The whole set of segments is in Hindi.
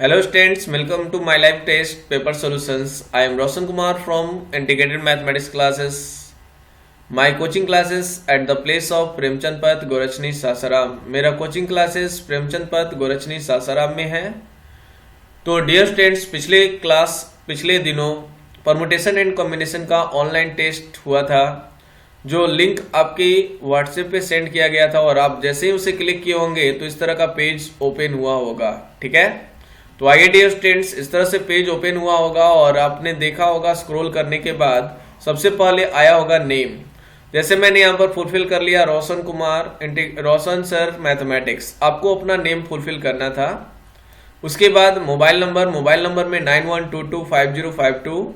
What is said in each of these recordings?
Hello students, welcome to my live test paper solutions. I am Roshan Kumar from Integrated Mathematics classes. My coaching classes at the place of Premchand पथ गोरचनी सासाराम. मेरा कोचिंग क्लासेस प्रेमचंद पथ गोरचनी सासाराम में है. तो डियर स्टूडेंट्स, पिछले दिनों परमुटेशन एंड कॉम्बिनेशन का ऑनलाइन टेस्ट हुआ था, जो लिंक आपकी व्हाट्सएप पे सेंड किया गया था और आप जैसे ही उसे क्लिक किए होंगे तो इस तरह का पेज ओपन हुआ होगा. ठीक है, तो आइए डियर स्टूडेंट्स, इस तरह से पेज ओपन हुआ होगा और आपने देखा होगा स्क्रॉल करने के बाद सबसे पहले आया होगा नेम. जैसे मैंने यहाँ पर फुलफिल कर लिया रोशन कुमार, रोशन सर मैथमेटिक्स. आपको अपना नेम फुलफिल करना था. उसके बाद मोबाइल नंबर में 91225052.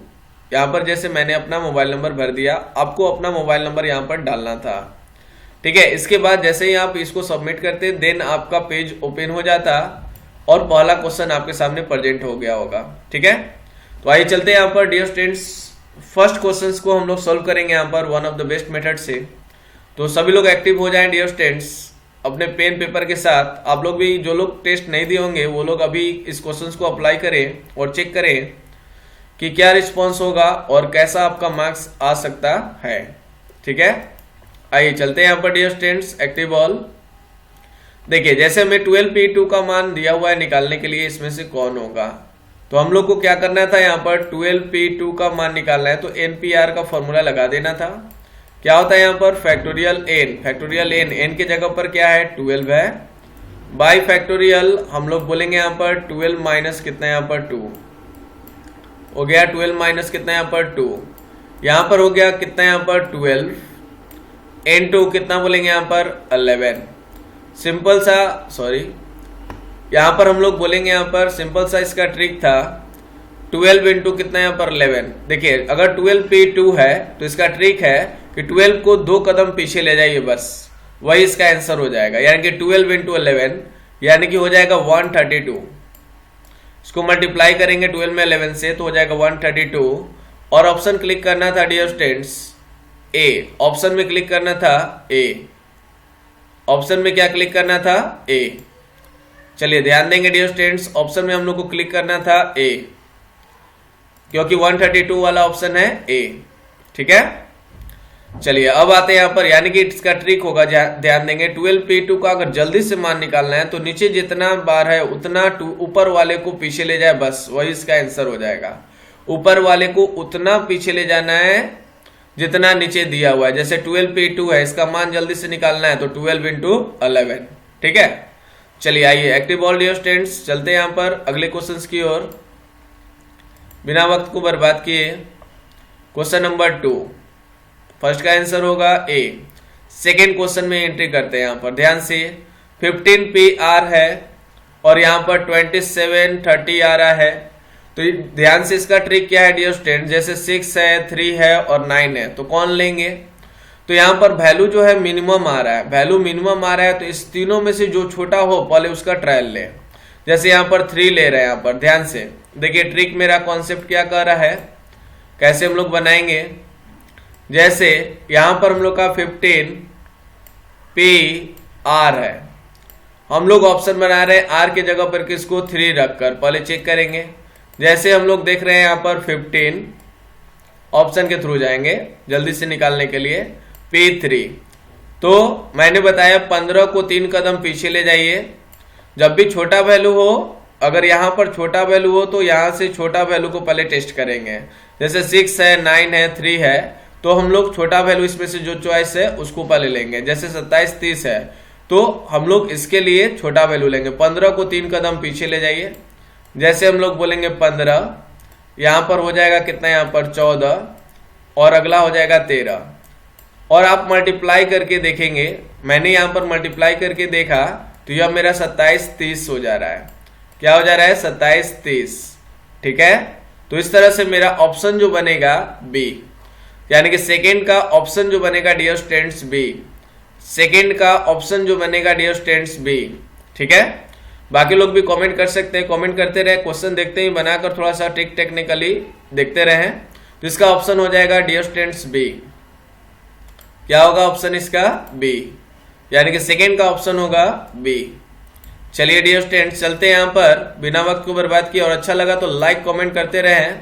यहाँ पर जैसे मैंने अपना मोबाइल नंबर भर दिया, आपको अपना मोबाइल नंबर यहाँ पर डालना था. ठीक है, इसके बाद जैसे ही आप इसको सबमिट करते देन आपका पेज ओपन हो जाता और पहला क्वेश्चन आपके सामने प्रेजेंट हो गया होगा. ठीक है, तो आइए चलते हैं यहाँ पर डियर स्टूडेंट्स. फर्स्ट क्वेश्चंस को हम लोग सॉल्व करेंगे यहाँ पर one of the best method से. तो सभी लोग एक्टिव हो जाएं डियर स्टूडेंट्स अपने पेन पेपर के साथ. आप लोग भी, जो लोग टेस्ट नहीं दिए होंगे वो लोग अभी इस क्वेश्चंस को अप्लाई करें और चेक करें कि क्या रिस्पॉन्स होगा और कैसा आपका मार्क्स आ सकता है. ठीक है, आइए चलते हैं यहाँ पर डियर स्टूडेंट्स. Active all. देखिए, जैसे हमें 12P2 का मान दिया हुआ है, निकालने के लिए इसमें से कौन होगा, तो हम लोग को क्या करना था, यहाँ पर 12P2 का मान निकालना है तो NPR का फॉर्मूला लगा देना था. क्या होता है यहाँ पर फैक्टोरियल n की जगह पर क्या है 12 है, बाई फैक्टोरियल हम लोग बोलेंगे यहाँ पर 12 माइनस कितना यहाँ पर 2 हो गया, 12 माइनस कितना यहाँ पर 2, यहाँ पर हो गया कितना यहाँ पर 12 n2 कितना बोलेंगे यहाँ पर 11. सिंपल सा, सॉरी, यहाँ पर हम लोग बोलेंगे यहाँ पर सिंपल सा इसका ट्रिक था 12 इंटू कितना यहाँ पर 11. देखिए, अगर 12P2 है तो इसका ट्रिक है कि 12 को 2 कदम पीछे ले जाइए, बस वही इसका आंसर हो जाएगा. यानी कि 12 इंटू 11 यानी कि हो जाएगा 132. इसको मल्टीप्लाई करेंगे 12 में 11 से तो हो जाएगा 132. और ऑप्शन क्लिक करना था डियर स्टूडेंट्स ए. ऑप्शन में क्लिक करना था ए. ऑप्शन में क्या क्लिक करना था ए. चलिए ध्यान देंगे डियर स्टूडेंट्स, ऑप्शन में हम लोग को क्लिक करना था ए, क्योंकि 132 वाला ऑप्शन है ए. ठीक है, चलिए अब आते हैं यहाँ पर, यानी कि इसका ट्रिक होगा, ध्यान देंगे 12P2 का अगर जल्दी से मान निकालना है तो नीचे जितना बार है उतना ऊपर वाले को पीछे ले जाए, बस वही इसका आंसर हो जाएगा. ऊपर वाले को उतना पीछे ले जाना है जितना नीचे दिया हुआ है. जैसे 12P2 है, इसका मान जल्दी से निकालना है तो 12 इंटू 11. ठीक है, चलिए आइए एक्टिव ऑल डियर स्टूडेंट्स, चलते हैं यहाँ पर अगले क्वेश्चंस की ओर बिना वक्त को बर्बाद किए. क्वेश्चन नंबर 2, फर्स्ट का आंसर होगा ए. सेकेंड क्वेश्चन में एंट्री करते हैं यहाँ पर ध्यान से. 15PR है और यहाँ पर 27 30 आ रहा है. तो ध्यान से इसका ट्रिक क्या है डियर स्टूडेंट, जैसे 6 है 3 है और 9 है तो कौन लेंगे. तो यहाँ पर वैल्यू जो है मिनिमम आ रहा है, वैल्यू मिनिमम आ रहा है तो इस तीनों में से जो छोटा हो पहले उसका ट्रायल ले. जैसे यहाँ पर 3 ले रहे हैं, यहाँ पर ध्यान से देखिए ट्रिक मेरा कॉन्सेप्ट क्या कर रहा है, कैसे हम लोग बनाएंगे. जैसे यहाँ पर हम लोग का 15PR है, हम लोग ऑप्शन बना रहे हैं R के जगह पर किसको 3 रखकर. पहले चेक करेंगे, जैसे हम लोग देख रहे हैं यहाँ पर 15 ऑप्शन के थ्रू जाएंगे जल्दी से निकालने के लिए P3. तो मैंने बताया 15 को 3 कदम पीछे ले जाइए. जब भी छोटा वैल्यू हो, अगर यहाँ पर छोटा वैल्यू हो तो यहाँ से छोटा वैल्यू को पहले टेस्ट करेंगे. जैसे 6 है 9 है 3 है तो हम लोग छोटा वैल्यू इसमें से जो चॉइस है उसको पहले लेंगे. जैसे 27 30 है तो हम लोग इसके लिए छोटा वैल्यू लेंगे. 15 को 3 कदम पीछे ले जाइए. जैसे हम लोग बोलेंगे 15, यहाँ पर हो जाएगा कितना यहाँ पर 14 और अगला हो जाएगा 13. और आप मल्टीप्लाई करके देखेंगे, मैंने यहाँ पर मल्टीप्लाई करके देखा तो यह मेरा 27 30 हो जा रहा है. क्या हो जा रहा है 27 30. ठीक है, तो इस तरह से मेरा ऑप्शन जो बनेगा बी, यानी कि सेकेंड का ऑप्शन जो बनेगा डियर स्टूडेंट्स बी. सेकेंड का ऑप्शन जो बनेगा डियर स्टूडेंट्स बी. ठीक है, बाकी लोग भी कमेंट कर सकते हैं, कमेंट करते रहे, क्वेश्चन देखते ही बनाकर थोड़ा सा टेक्निकली देखते रहें. तो इसका ऑप्शन हो जाएगा डियर स्टूडेंट्स बी. क्या होगा ऑप्शन इसका बी, यानी कि सेकेंड का ऑप्शन होगा बी. चलिए डियर स्टूडेंट्स, चलते हैं यहाँ पर बिना वक्त को बर्बाद किए। और अच्छा लगा तो लाइक कमेंट करते रहें।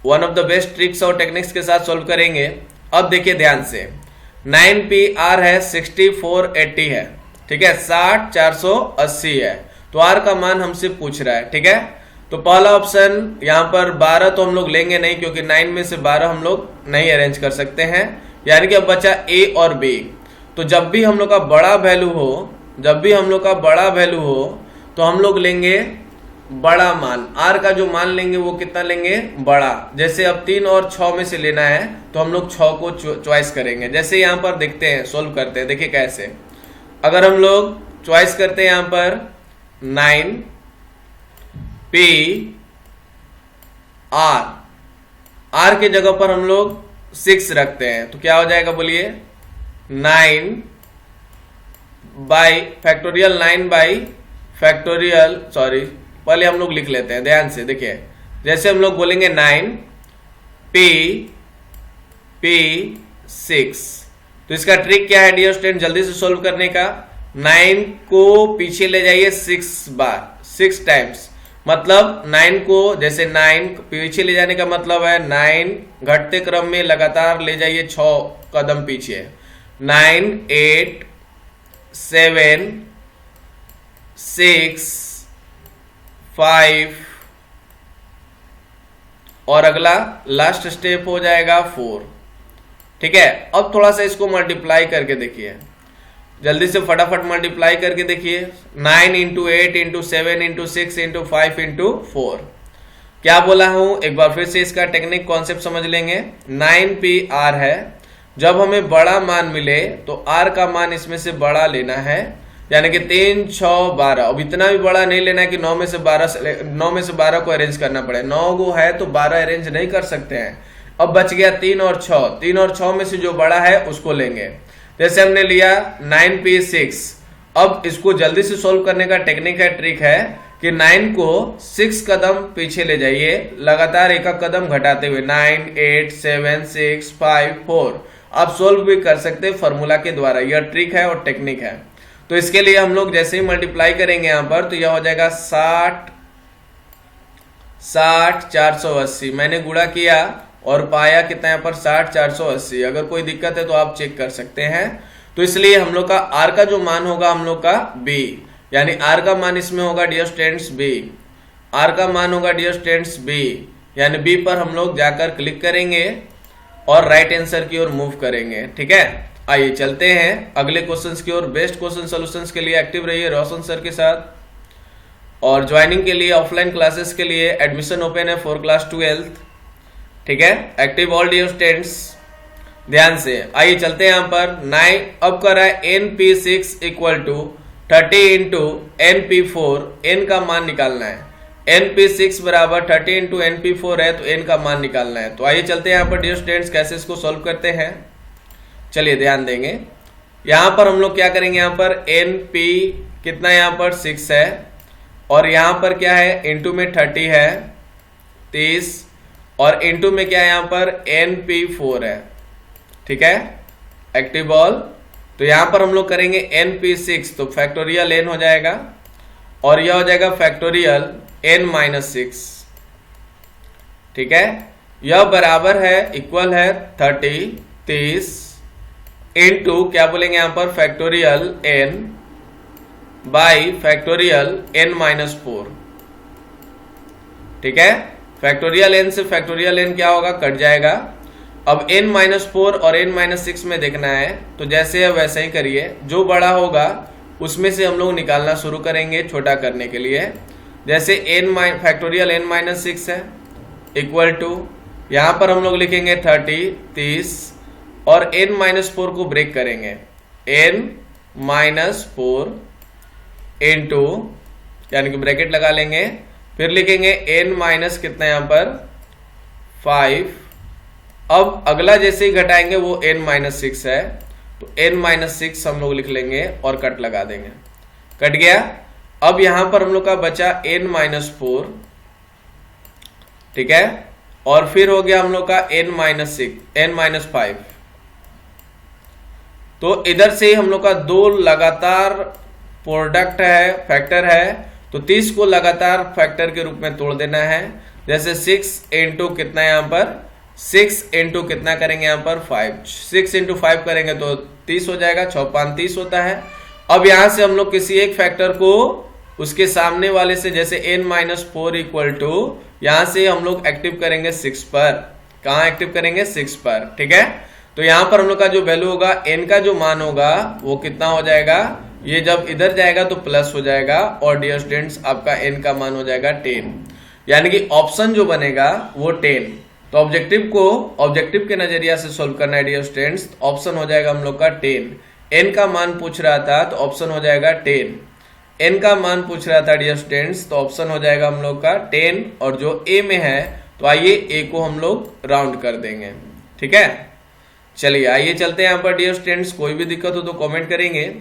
One of the best tricks और टेक्निक्स के साथ सॉल्व करेंगे। अब देखिए ध्यान से, 9PR है, 6480 है, ठीक है, 60 480 है। तो R का मान हमसे पूछ रहा है, ठीक है। तो पहला ऑप्शन यहाँ पर 12 तो हम लोग लेंगे नहीं, क्योंकि 9 में से 12 हम लोग नहीं अरेंज कर सकते हैं, यानी कि अब बचा A और B। तो जब भी हम लोग का बड़ा वैल्यू हो, तो हम लोग लेंगे बड़ा मान। R का जो मान लेंगे वो कितना लेंगे, बड़ा। जैसे अब 3 और 6 में से लेना है तो हम लोग 6 को चॉइस करेंगे। जैसे यहाँ पर देखते हैं, सोल्व करते हैं, देखिए कैसे। अगर हम लोग चॉइस करते हैं यहाँ पर 9PR के जगह पर हम लोग 6 रखते हैं, तो क्या हो जाएगा बोलिए, 9 बाई फैक्टोरियल, सॉरी पहले हम लोग लिख लेते हैं, ध्यान से देखिए। जैसे हम लोग बोलेंगे 9P6, तो इसका ट्रिक क्या है डियर स्टूडेंट, जल्दी से सोल्व करने का। 9 को पीछे ले जाइए 6 बार, 6 टाइम्स। मतलब 9 को, जैसे 9 पीछे ले जाने का मतलब है 9 घटते क्रम में लगातार ले जाइए 6 कदम पीछे। 9 8 7 6 5 और अगला लास्ट स्टेप हो जाएगा 4, ठीक है। अब थोड़ा सा इसको मल्टीप्लाई करके देखिए, जल्दी से फटाफट मल्टीप्लाई करके देखिए। 9 into 8 into 7 into 6 into 5 into 4। क्या बोला हूं, एक बार फिर से इसका टेक्निक कॉन्सेप्ट समझ लेंगे। 9PR है, जब हमें बड़ा मान मिले तो R का मान इसमें से बड़ा लेना है, यानी कि 3 6 12। अब इतना भी बड़ा नहीं लेना है कि 9 में से 12 को अरेंज करना पड़े। 9 को है तो 12 अरेंज नहीं कर सकते हैं। अब बच गया 3 और 6 में से जो बड़ा है उसको लेंगे। जैसे हमने लिया 9P6। अब इसको जल्दी से सोल्व करने का टेक्निक है, ट्रिक है कि 9 को 6 कदम पीछे ले जाइए, लगातार एक कदम घटाते हुए। 9 8 7 6 5 4। आप सोल्व भी कर सकते हैं फॉर्मूला के द्वारा, यह ट्रिक है और टेक्निक है। तो इसके लिए हम लोग जैसे ही मल्टीप्लाई करेंगे यहाँ पर, तो यह हो जाएगा 60 480। मैंने गुणा किया और पाया कितना यहाँ पर 60 480। अगर कोई दिक्कत है तो आप चेक कर सकते हैं। तो इसलिए हम लोग का R का जो मान होगा हम लोग का B, यानी R का मान इसमें होगा डियर स्टूडेंट्स B। R का मान होगा डियर स्टूडेंट्स B, यानी B पर हम लोग जाकर क्लिक करेंगे और राइट आंसर की ओर मूव करेंगे, ठीक है। आइए चलते हैं अगले क्वेश्चंस की ओर। बेस्ट क्वेश्चन सॉल्यूशंस के लिए एक्टिव रहिए रोशन सर के साथ। और ज्वाइनिंग के लिए, ऑफलाइन क्लासेस के लिए एडमिशन ओपन है फॉर क्लास 12th, ठीक है। एक्टिव ऑल डियर स्टूडेंट्स, ध्यान से। आइए चलते हैं यहाँ पर 9। अब कर रहा है NP6 equal to 30 into NP4। n का मान निकालना है। NP6 बराबर 30 इंटू NP4 है, तो n का मान निकालना है। तो आइए चलते हैं यहाँ पर डियर स्टूडेंट्स, कैसे इसको सोल्व करते हैं। चलिए ध्यान देंगे। यहां पर हम लोग क्या करेंगे, यहां पर NP कितना, यहां पर 6 है, और यहां पर क्या है, इंटू में 30 है 30, और इंटू में क्या है यहां पर NP4 है, ठीक है। Active all. तो यहां पर हम लोग करेंगे NP6, तो फैक्टोरियल n हो जाएगा, और यह हो जाएगा फैक्टोरियल n-6, ठीक है। यह बराबर है, इक्वल है 30 इंटू क्या बोलेंगे यहां पर factorial n by factorial n-4, ठीक है। फैक्टोरियल n से फैक्टोरियल n क्या होगा, कट जाएगा। अब n-4 और n-6 में देखना है, तो जैसे है वैसे ही करिए। जो बड़ा होगा उसमें से हम लोग निकालना शुरू करेंगे छोटा करने के लिए। जैसे फैक्टोरियल n-6 है इक्वल टू, यहां पर हम लोग लिखेंगे 30 और n-4 को ब्रेक करेंगे, n-4 इंटू, यानी कि ब्रैकेट लगा लेंगे, फिर लिखेंगे n- कितना यहां पर 5। अब अगला जैसे ही घटाएंगे वो n-6 है, तो n-6 हम लोग लिख लेंगे और कट लगा देंगे, कट गया। अब यहां पर हम लोग का बचा n-4, ठीक है, और फिर हो गया हम लोग का n-5। तो इधर से हम लोग का दो लगातार प्रोडक्ट है, फैक्टर है, तो 30 को लगातार फैक्टर के रूप में तोड़ देना है। जैसे 6 इंटू कितना यहाँ पर 6 इंटू कितना करेंगे यहाँ पर 5, 6 इंटू 5 करेंगे तो 30 हो जाएगा, 6 5 30 होता है। अब यहां से हम लोग किसी एक फैक्टर को उसके सामने वाले से, जैसे n-4 इक्वल टू, यहां से हम लोग एक्टिव करेंगे 6 पर। कहां एक्टिव करेंगे 6 पर, ठीक है। तो यहां पर हम लोग का जो वैल्यू होगा, n का जो मान होगा वो कितना हो जाएगा, ये जब इधर जाएगा तो प्लस हो जाएगा, और डियर स्टूडेंट्स आपका n का मान हो जाएगा 10, यानी कि ऑप्शन जो बनेगा वो 10। तो ऑब्जेक्टिव के नजरिया से सोल्व करना है डियर स्टूडेंट्स, ऑप्शन हो जाएगा हम लोग का 10। n का मान पूछ रहा था तो ऑप्शन हो जाएगा 10, n का मान पूछ रहा था डियर स्टूडेंट्स तो ऑप्शन हो जाएगा हम लोग का 10, और जो a में है तो आइए a को हम लोग राउंड कर देंगे, ठीक है। चलिए आइए चलते हैं यहाँ पर डियर स्टूडेंट्स, कोई भी दिक्कत हो तो कमेंट करेंगे,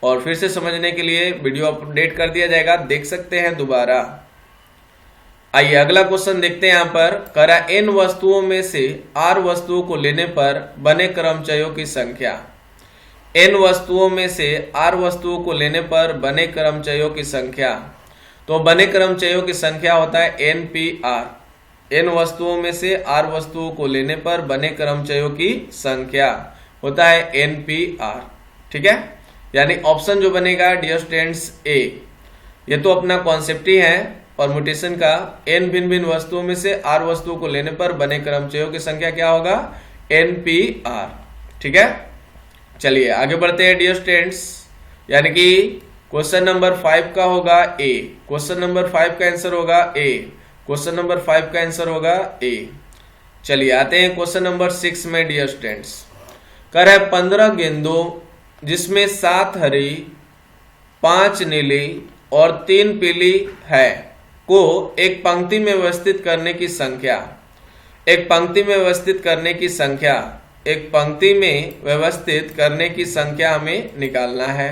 और फिर से समझने के लिए वीडियो अपडेट कर दिया जाएगा, देख सकते हैं दोबारा। आइए अगला क्वेश्चन देखते हैं यहाँ पर, करा n वस्तुओं में से r वस्तुओं को लेने पर बने क्रमचयों की संख्या। n वस्तुओं में से r वस्तुओं को लेने पर बने क्रमचयों की संख्या, तो बने क्रमचयों की संख्या होता है NPR। n वस्तुओं में से r वस्तुओं को लेने पर बने क्रमचयों की संख्या होता है NPR, ठीक है। यानी ऑप्शन जो बनेगा डियर स्टूडेंट्स A। ये तो अपना कॉन्सेप्ट ही है परमुटेशन का, n भिन्न भिन्न वस्तुओं में से r वस्तुओं को लेने पर बने क्रमचयों की संख्या क्या होगा, NPR, ठीक है। चलिए आगे बढ़ते हैं डियर स्टूडेंट्स, यानी कि क्वेश्चन नंबर 5 का होगा A, क्वेश्चन नंबर 5 का आंसर होगा A, क्वेश्चन नंबर 5 का आंसर होगा A। चलिए आते हैं क्वेश्चन नंबर 6 में डियर स्टूडेंट्स, कर है 15 गेंदों जिसमें 7 हरी, 5 नीली और 3 पीली है को एक पंक्ति में व्यवस्थित करने की संख्या। एक पंक्ति में व्यवस्थित करने की संख्या, एक पंक्ति में व्यवस्थित करने की संख्या हमें निकालना है।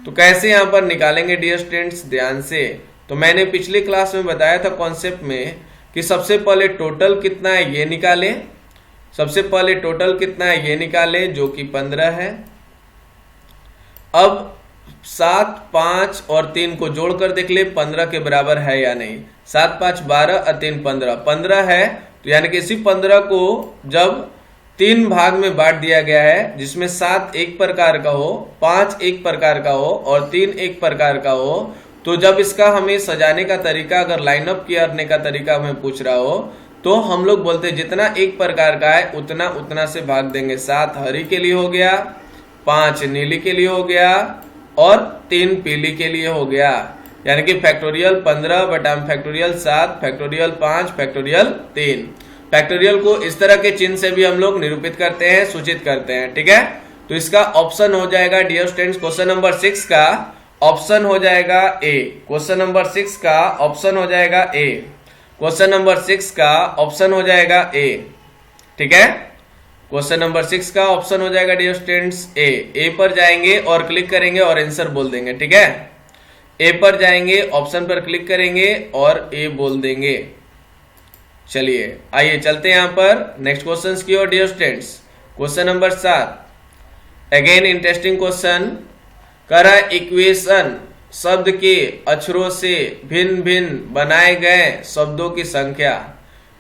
तो कैसे यहां पर निकालेंगे डियर स्टूडेंट्स, ध्यान से। तो मैंने पिछली क्लास में बताया था कॉन्सेप्ट में कि सबसे पहले टोटल कितना है ये निकाले, सबसे पहले टोटल कितना है ये निकाले जो कि 15 है। अब 7, 5 और 3 को जोड़कर देख ले 15 के बराबर है या नहीं। 7 5 12 और 3 15, 15 है। तो यानी कि इसी 15 को जब 3 भाग में बांट दिया गया है, जिसमें 7 एक प्रकार का हो, 5 एक प्रकार का हो और 3 एक प्रकार का हो, तो जब इसका हमें सजाने का तरीका, अगर लाइनअप करने का तरीका हमें पूछ रहा हो, तो हम लोग बोलते हैं जितना एक प्रकार का है उतना उतना से भाग देंगे। 7 हरी के लिए हो गया, 5 नीली के लिए हो गया और 3 पीली के लिए हो गया। यानी कि फैक्टोरियल 15 बटा फैक्टोरियल 7 फैक्टोरियल 5 फैक्टोरियल 3। फैक्टोरियल को इस तरह के चिन्ह से भी हम लोग निरूपित करते हैं, सूचित करते हैं, ठीक है। तो इसका ऑप्शन हो जाएगा डियर स्टूडेंट्स, क्वेश्चन नंबर 6 का ऑप्शन हो जाएगा ए। क्वेश्चन नंबर 6 का ऑप्शन हो जाएगा ए। क्वेश्चन नंबर 6 का ऑप्शन हो जाएगा ए, ठीक है। क्वेश्चन नंबर 6 का ऑप्शन हो जाएगा डियर स्टूडेंट्स ए। ए पर जाएंगे और क्लिक करेंगे और आंसर बोल देंगे, ठीक है। ए पर जाएंगे, ऑप्शन पर क्लिक करेंगे और ए बोल देंगे। चलिए आइए चलते हैं यहां पर नेक्स्ट क्वेश्चन की ओर dear students. Question number 7, again interesting question. करा इक्वेशन शब्द के अक्षरों से भिन्न भिन्न बनाए गए शब्दों की संख्या,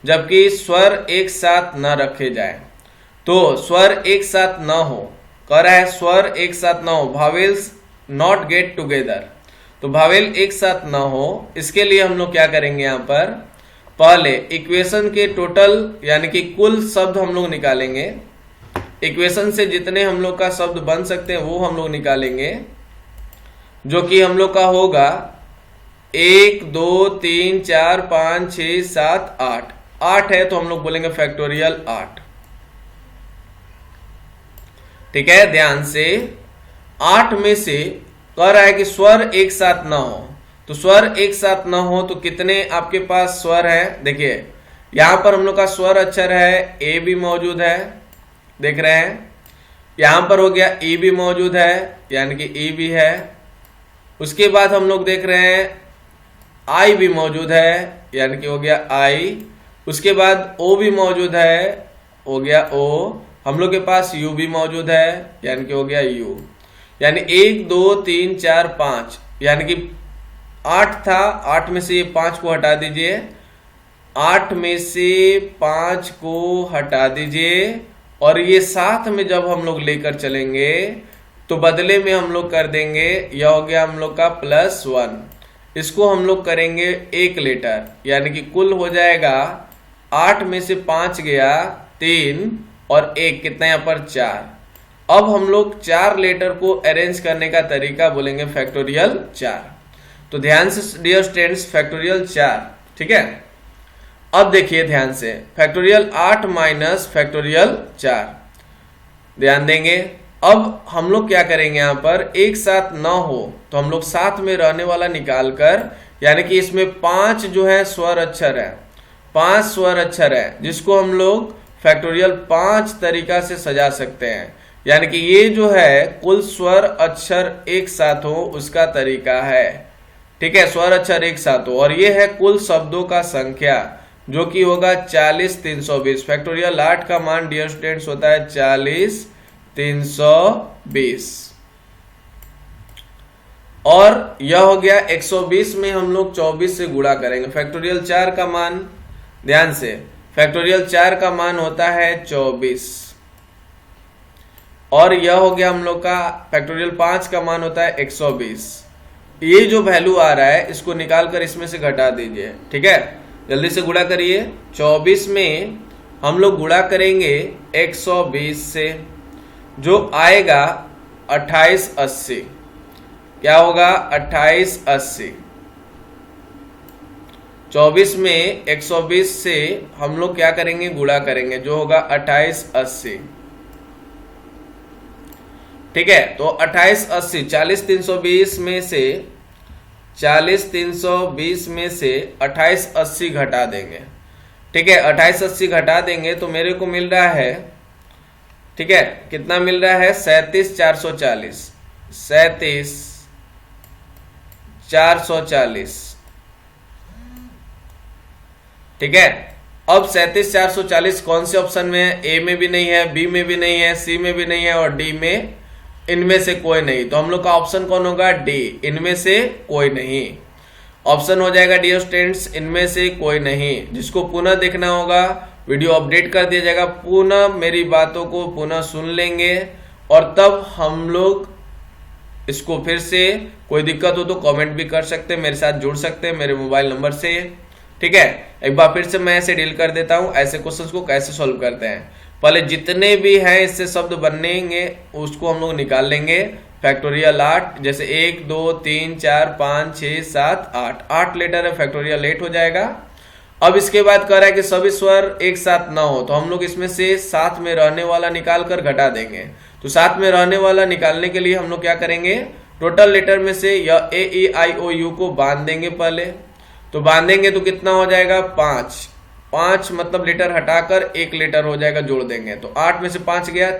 जबकि स्वर एक साथ न रखे जाए। तो स्वर एक साथ न हो, कह रहा है स्वर एक साथ न हो, भावेल्स नॉट गेट टुगेदर। तो भावेल एक साथ न हो, इसके लिए हम लोग क्या करेंगे यहां पर, पहले इक्वेशन के टोटल यानी कि कुल शब्द हम लोग निकालेंगे। इक्वेशन से जितने हम लोग का शब्द बन सकते हैं वो हम लोग निकालेंगे, जो कि हम लोग का होगा 1 2 3 4 5 6 7 8। 8 है तो हम लोग बोलेंगे फैक्टोरियल 8, ठीक है। ध्यान से 8 में से कह रहा है कि स्वर एक साथ ना हो। तो स्वर एक साथ ना हो तो कितने आपके पास स्वर है, देखिए यहां पर हम लोग का स्वर अक्षर है ए भी मौजूद है, देख रहे हैं। यहां पर हो गया ई भी मौजूद है, यानी कि ई भी है। उसके बाद हम लोग देख रहे हैं आई भी मौजूद है, यानी कि हो गया आई। उसके बाद ओ भी मौजूद है, हो गया ओ। हम लोग के पास यू भी मौजूद है, यानी कि हो गया यू। यानी 1 2 3 4 5, यानी कि 8 था, 8 में से ये 5 को हटा दीजिए, 8 में से 5 को हटा दीजिए, और ये साथ में जब हम लोग लेकर चलेंगे तो बदले में हम लोग कर देंगे, यह हो गया हम लोग का +1, इसको हम लोग करेंगे 1 लेटर, यानी कि कुल हो जाएगा 8 में से 5 गया 3 और 1 कितना यहाँ पर 4। अब हम लोग 4 लेटर को अरेंज करने का तरीका बोलेंगे फैक्टोरियल 4। तो ध्यान से डियर स्टूडेंट्स, फैक्टोरियल 4, ठीक है। अब देखिए ध्यान से, फैक्टोरियल 8 माइनस फैक्टोरियल 4, ध्यान देंगे। अब हम लोग क्या करेंगे, यहां पर एक साथ ना हो तो हम लोग साथ में रहने वाला निकाल कर, यानी कि इसमें 5 जो है स्वर अक्षर है, 5 स्वर अक्षर है, जिसको हम लोग फैक्टोरियल 5 तरीका से सजा सकते हैं। यानी कि ये जो है कुल स्वर अक्षर एक साथ हो उसका तरीका है, ठीक है, स्वर अक्षर एक साथ हो, और ये है कुल शब्दों का संख्या जो कि होगा 40 320। फैक्टोरियल 8 का मान डियर स्टूडेंट्स होता है 40 320, और यह हो गया 120 में हम लोग 24 से गुणा करेंगे। फैक्टोरियल 4 का मान, ध्यान से, फैक्टोरियल 4 का मान होता है 24, और यह हो गया हम लोग का फैक्टोरियल 5 का मान होता है 120। ये जो वैल्यू आ रहा है इसको निकाल कर इसमें से घटा दीजिए, ठीक है, जल्दी से गुणा करिए। 24 में हम लोग गुणा करेंगे 120 से, जो आएगा 2880। क्या होगा 2880। 24 में 120 से हम लोग क्या करेंगे, गुणा करेंगे, जो होगा 2880, ठीक है। तो 2880, 40 320 में से 40 320 में से 2880 घटा देंगे, ठीक है, 2880 घटा देंगे तो मेरे को मिल रहा है, ठीक है, कितना मिल रहा है 37 440, 37 440, ठीक है। अब 37 440 कौन से ऑप्शन में है, ए में भी नहीं है, बी में भी नहीं है, सी में भी नहीं है, और डी में, इनमें से कोई नहीं। तो हम लोग का ऑप्शन कौन होगा, डी, इनमें से कोई नहीं। ऑप्शन हो जाएगा डियर स्टूडेंट्स इनमें से कोई नहीं। जिसको पुनः देखना होगा वीडियो अपडेट कर दिया जाएगा, पुनः मेरी बातों को पुनः सुन लेंगे, और तब हम लोग इसको फिर से, कोई दिक्कत हो तो कमेंट भी कर सकते हैं, मेरे साथ जुड़ सकते हैं मेरे मोबाइल नंबर से, ठीक है। एक बार फिर से मैं ऐसे डील कर देता हूं, ऐसे क्वेश्चंस को कैसे सॉल्व करते हैं। पहले जितने भी हैं इससे शब्द बनेंगे उसको हम लोग निकाल लेंगे। फैक्टोरियल 8, जैसे 1 2 3 4 5 6 7 8, 8 लेटर है, फैक्टोरियल 8 हो जाएगा। अब इसके बाद कह रहा है कि सभी स्वर एक साथ ना हो, तो हम लोग इसमें से साथ में रहने वाला निकाल कर घटा देंगे। तो साथ में रहने वाला निकालने के लिए हम लोग क्या करेंगे, टोटल लेटर में से यह ए ई आई ओ यू को बांध देंगे पहले। तो बांधेंगे तो कितना हो जाएगा 5, 5 मतलब लेटर हटाकर 1 लेटर हो जाएगा, जोड़ देंगे तो 8 में से 5 गया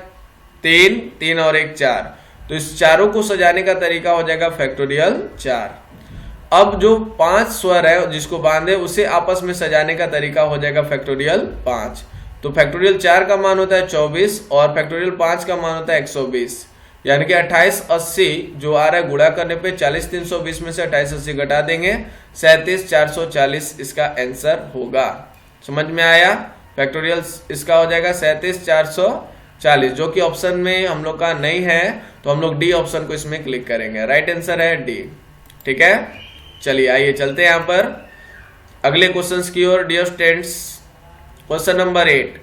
3, 3 और 1 4। तो इस चारों को सजाने का तरीका हो जाएगा फैक्टोरियल 4। अब जो 5 स्वर है जिसको बांधे उसे आपस में सजाने का तरीका हो जाएगा फैक्टोरियल 5। तो फैक्टोरियल 4 का मान होता है 24 और फैक्टोरियल 5 का मान होता है 120, यानी कि 2880 जो आ रहा है गुणा करने पे 40 320 में से 2880 घटा देंगे, 37 440 इसका आंसर होगा। समझ में आया? फैक्टोरियल इसका हो जाएगा 37 440, जो कि ऑप्शन में हम लोग का नहीं है, तो हम लोग डी ऑप्शन को इसमें क्लिक करेंगे। राइट आंसर है डी, ठीक है। चलिए आइए चलते हैं यहाँ पर अगले क्वेश्चंस की ओर dear students. Question number 8,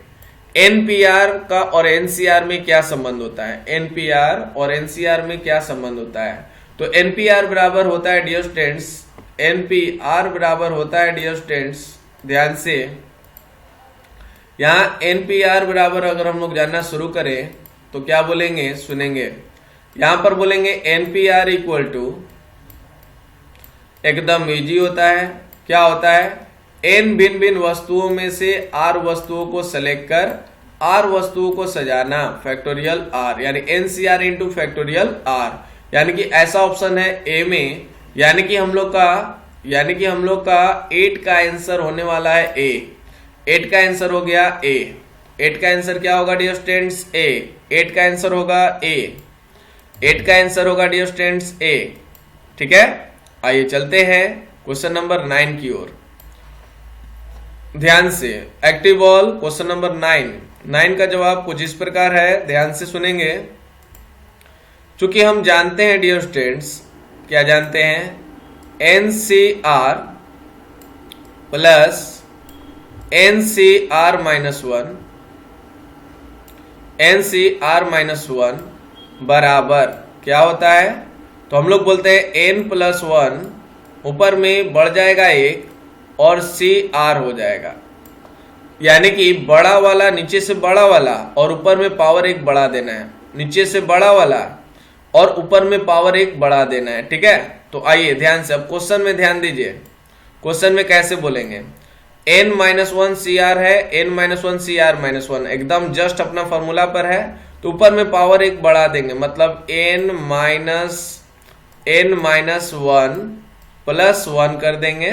NPR का और एनसीआर में क्या संबंध होता है? एनपीआर और एनसीआर में क्या संबंध होता है? तो एनपीआर बराबर होता है डियर स्टूडेंट्स, एनपीआर बराबर होता है डियर स्टूडेंट्स, ध्यान से यहां एनपीआर बराबर अगर हम लोग जानना शुरू करें तो क्या बोलेंगे, सुनेंगे। यहां पर बोलेंगे एनपीआर इक्वल टू, एकदम इजी होता है, क्या होता है, एन भिन्न भिन्न वस्तुओं में से आर वस्तुओं को सेलेक्ट कर आर वस्तुओं को सजाना, फैक्टोरियल आर, यानी एनसीआर इंटू फैक्टोरियल आर। यानी कि ऐसा ऑप्शन है ए में, यानी कि हम लोग का 8 का आंसर होने वाला है ए। 8 का आंसर हो गया ए। 8 का आंसर क्या होगा डियर स्टूडेंट्स? ए। 8 का आंसर होगा ए। 8 का आंसर होगा डियर स्टूडेंट्स ए। ठीक है, आइए चलते हैं क्वेश्चन नंबर 9 की ओर। ध्यान से एक्टिव बॉल क्वेश्चन नंबर 9 का जवाब कुछ इस प्रकार है, ध्यान से सुनेंगे। चूंकि हम जानते हैं डियर स्टूडेंट्स, क्या जानते हैं, NCR प्लस NCR-1 बराबर क्या होता है, तो हम लोग बोलते हैं n+1 ऊपर में बढ़ जाएगा 1 और CR हो जाएगा, यानी कि बड़ा वाला नीचे से बड़ा वाला और ऊपर में पावर 1 बढ़ा देना है, नीचे से बड़ा वाला और ऊपर में पावर 1 बढ़ा देना है। ठीक है, तो आइए ध्यान से अब क्वेश्चन में ध्यान दीजिए। क्वेश्चन में कैसे बोलेंगे, n-1 CR है, n-1 CR-1 एकदम जस्ट अपना फॉर्मूला पर है, तो ऊपर में पावर 1 बढ़ा देंगे, मतलब n-1 +1 कर देंगे,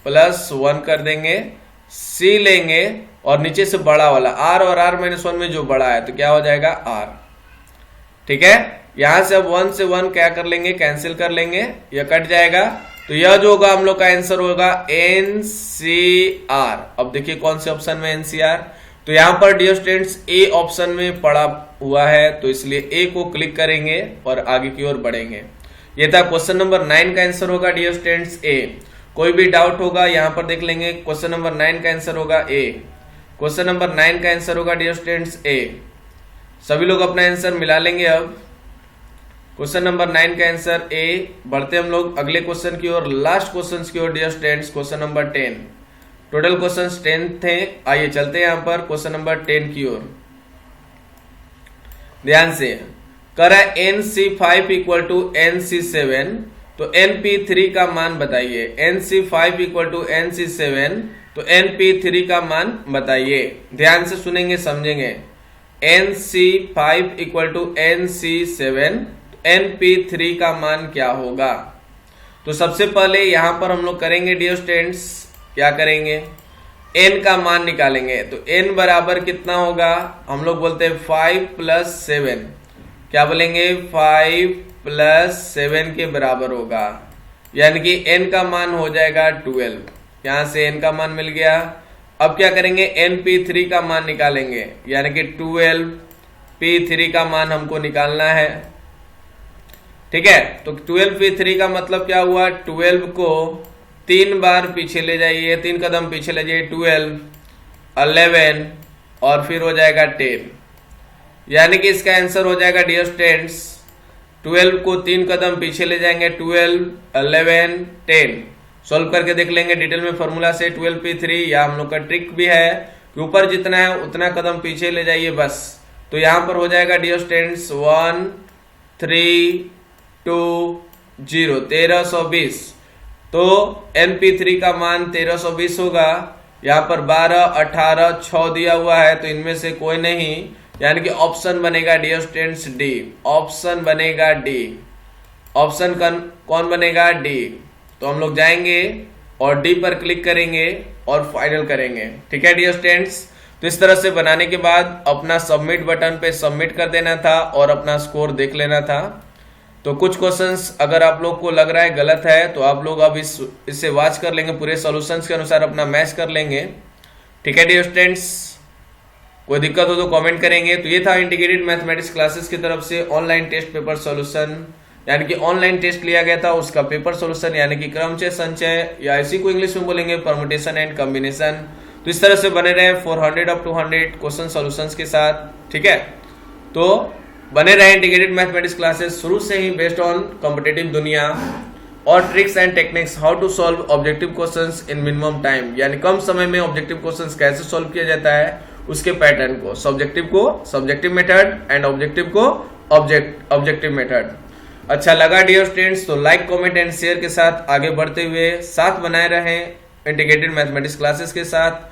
+1 कर देंगे, C लेंगे और नीचे से बड़ा वाला R और R-1 में जो बड़ा है तो क्या हो जाएगा R। ठीक है, यहां से अब 1 से 1 क्या कर लेंगे, कैंसिल कर लेंगे, यह कट जाएगा, तो यह जो होगा हम लोग का आंसर होगा NCR। अब देखिए कौन से ऑप्शन में NCR, तो यहां पर डियर स्टूडेंट्स ए ऑप्शन में पड़ा हुआ है, तो इसलिए ए को क्लिक करेंगे और आगे की ओर बढ़ेंगे। यह था क्वेश्चन नंबर 9 का आंसर होगा डियर स्टूडेंट्स ए। कोई भी डाउट होगा यहां पर देख लेंगे, क्वेश्चन नंबर 9 का आंसर होगा ए। क्वेश्चन नंबर 9 का आंसर होगा डियर स्टूडेंट्स ए। सभी लोग अपना आंसर मिला लेंगे। अब क्वेश्चन नंबर 9 का आंसर ए। बढ़ते हम लोग अगले क्वेश्चन की ओर, लास्ट क्वेश्चन की ओर dear students, question number 10। Total questions 10 थे, आइए चलते हैं यहां पर क्वेश्चन नंबर 10 की ओर। ध्यान से करा NC5 इक्वल टू NC7, तो NP3 का मान बताइए। NC5 इक्वल टू NC7, तो NP3 का मान बताइए। ध्यान से सुनेंगे समझेंगे। NC5 equal to NC7, NP3 का मान क्या होगा। तो सबसे पहले यहां पर हम लोग करेंगे डियर स्टूडेंट्स, क्या करेंगे, n का मान निकालेंगे। तो n बराबर कितना होगा, हम लोग बोलते हैं 5 + 7, क्या बोलेंगे, 5 + 7 के बराबर होगा, यानी कि n का मान हो जाएगा 12। यहां से n का मान मिल गया। अब क्या करेंगे, NP3 का मान निकालेंगे, यानी कि 12 P3 का मान हमको निकालना है। ठीक है, तो 12 P3 का मतलब क्या हुआ, 12 को 3 बार पीछे ले जाइए, 3 कदम पीछे ले जाइए, 12, 11 और फिर हो जाएगा 10, यानी कि इसका आंसर हो जाएगा डियर स्टूडेंट्स, 12 को 3 कदम पीछे ले जाएंगे, 12, 11, 10। सॉल्व करके देख लेंगे डिटेल में फॉर्मूला से। 12 P3 या हम लोग का ट्रिक भी है कि ऊपर जितना है उतना कदम पीछे ले जाइए बस। तो यहां पर हो जाएगा डियर स्टूडेंट्स 1, 3, 2, 0, 1320। तो NP3 का मान 1320 होगा। यहाँ पर 12, 18, 6 दिया हुआ है, तो इनमें से कोई नहीं, यानी कि ऑप्शन बनेगा डियर स्टूडेंट्स डी। ऑप्शन बनेगा डी। ऑप्शन कौन बनेगा, डी। तो हम लोग जाएंगे और डी पर क्लिक करेंगे और फाइनल करेंगे। ठीक है डियर स्टूडेंट्स, तो इस तरह से बनाने के बाद अपना सबमिट बटन पे सबमिट कर देना था और अपना स्कोर देख लेना था। तो कुछ क्वेश्चंस अगर आप लोग को लग रहा है गलत है, तो आप लोग अब इससे वॉच कर लेंगे, पूरे सॉल्यूशंस के अनुसार अपना मैच कर लेंगे। ठीक है डियर स्टूडेंट्स, कोई दिक्कत हो तो कमेंट करेंगे। तो ये था इंटीग्रेटेड मैथमेटिक्स क्लासेस की तरफ से ऑनलाइन टेस्ट पेपर सॉल्यूशन, यानी कि ऑनलाइन टेस्ट लिया गया था उसका पेपर सॉल्यूशन, यानी कि क्रमचय संचय, या इसी को इंग्लिश में बोलेंगे परमुटेशन एंड कॉम्बिनेशन। तो इस तरह से बने रहे 400 अप टू 100 क्वेश्चन सॉल्यूशंस के साथ। ठीक है, तो बने रहे इंटीग्रेटेड मैथमेटिक्स क्लासेस शुरू से ही बेस्ड ऑन कॉम्पिटिटिव दुनिया और tricks and techniques, how to solve objective questions in minimum time, यानी कम समय में ऑब्जेक्टिव क्वेश्चंस कैसे सॉल्व किया जाता है उसके पैटर्न को, सब्जेक्टिव मेथड एंड ऑब्जेक्टिव को ऑब्जेक्टिव मेथड। अच्छा लगा डियर स्टूडेंट्स तो लाइक, कमेंट एंड शेयर के साथ आगे बढ़ते हुए साथ बनाए रहें इंटीग्रेटेड मैथमेटिक्स क्लासेस के साथ।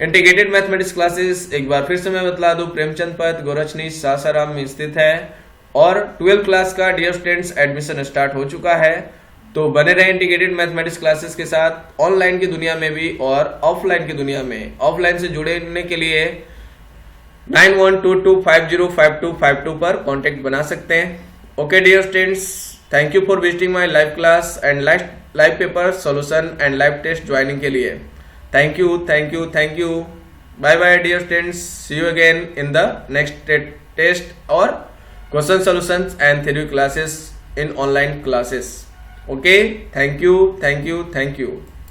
इंटीग्रेटेड मैथमेटिक्स क्लासेस एक बार फिर से मैं बतला दूं, प्रेमचंद पथ गोरखनी सासाराम में स्थित है और 12th क्लास का डियर स्टूडेंट्स एडमिशन स्टार्ट हो चुका है। तो बने रहे इंटीग्रेटेड मैथमेटिक्स क्लासेस के साथ ऑनलाइन की दुनिया में भी और ऑफलाइन की दुनिया में। ऑफलाइन से जुड़ने के लिए 9122505252 पर कॉन्टेक्ट बना सकते हैं Okay, dear students, thank you for visiting my live class and live paper solution and live test joining के लिए. Thank you, thank you, thank you. Bye bye, dear students. See you again in the next test or question solutions and theory classes in online classes. Okay, thank you, thank you, thank you.